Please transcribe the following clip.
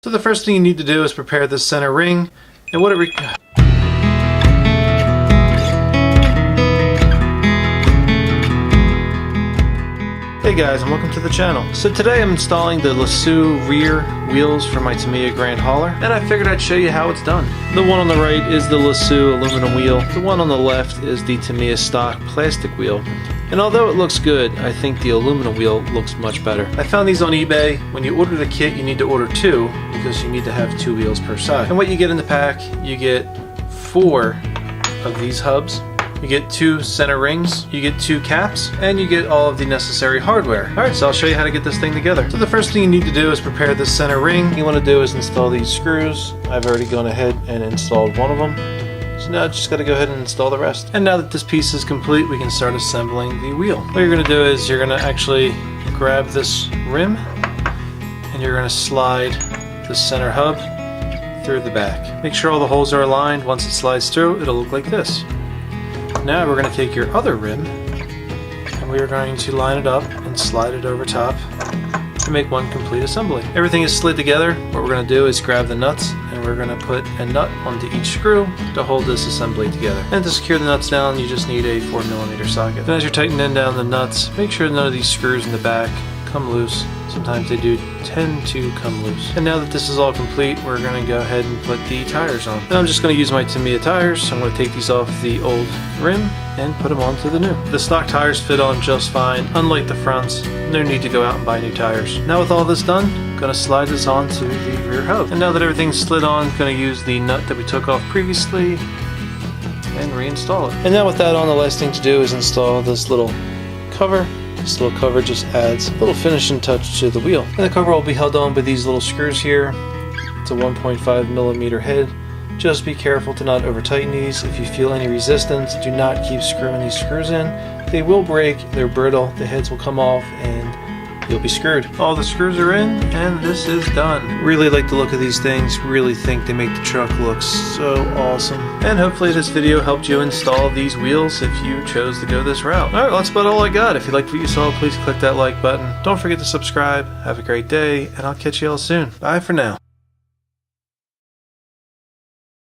So the first thing you need to do is prepare the center ring, and what it Hey guys, and welcome to the channel. So today I'm installing the Lesu rear wheels for my Tamiya Grand Hauler, and I figured I'd show you how it's done. The one on the right is the Lesu aluminum wheel. The one on the left is the Tamiya stock plastic wheel. And although it looks good, I think the aluminum wheel looks much better. I found these on eBay. When you order the kit, you need to order two because you need to have two wheels per side. And what you get in the pack, you get 4 of these hubs. You get 2 center rings, you get 2 caps, and you get all of the necessary hardware. Alright, so I'll show you how to get this thing together. So the first thing you need to do is prepare the center ring. What you want to do is install these screws. I've already gone ahead and installed one of them. So now I just got to go ahead and install the rest. And now that this piece is complete, we can start assembling the wheel. What you're going to do is you're going to actually grab this rim, and you're going to slide the center hub through the back. Make sure all the holes are aligned. Once it slides through, it'll look like this. Now we're going to take your other rim and we are going to line it up and slide it over top to make one complete assembly. Everything is slid together. What we're going to do is grab the nuts and we're going to put a nut onto each screw to hold this assembly together. And to secure the nuts down, you just need a 4mm socket. And as you're tightening down the nuts, make sure none of these screws in the back come loose. Sometimes they do tend to come loose. And now that this is all complete, we're going to go ahead and put the tires on. And I'm just going to use my Tamiya tires. So I'm going to take these off the old rim and put them onto the new. The stock tires fit on just fine, unlike the fronts. No need to go out and buy new tires. Now with all this done, I'm going to slide this onto the rear hub. And now that everything's slid on, I'm going to use the nut that we took off previously and reinstall it. And now with that on, the last thing to do is install this little cover. This little cover just adds a little finishing touch to the wheel. And the cover will be held on by these little screws here. It's a 1.5mm head. Just be careful to not over tighten these. If you feel any resistance, do not keep screwing these screws in. They will break, they're brittle, the heads will come off, and you'll be screwed. All the screws are in, and this is done. Really like the look of these things. Really think they make the truck look so awesome. And hopefully this video helped you install these wheels if you chose to go this route. Alright, well that's about all I got. If you liked what you saw, please click that like button. Don't forget to subscribe. Have a great day, and I'll catch you all soon. Bye for now.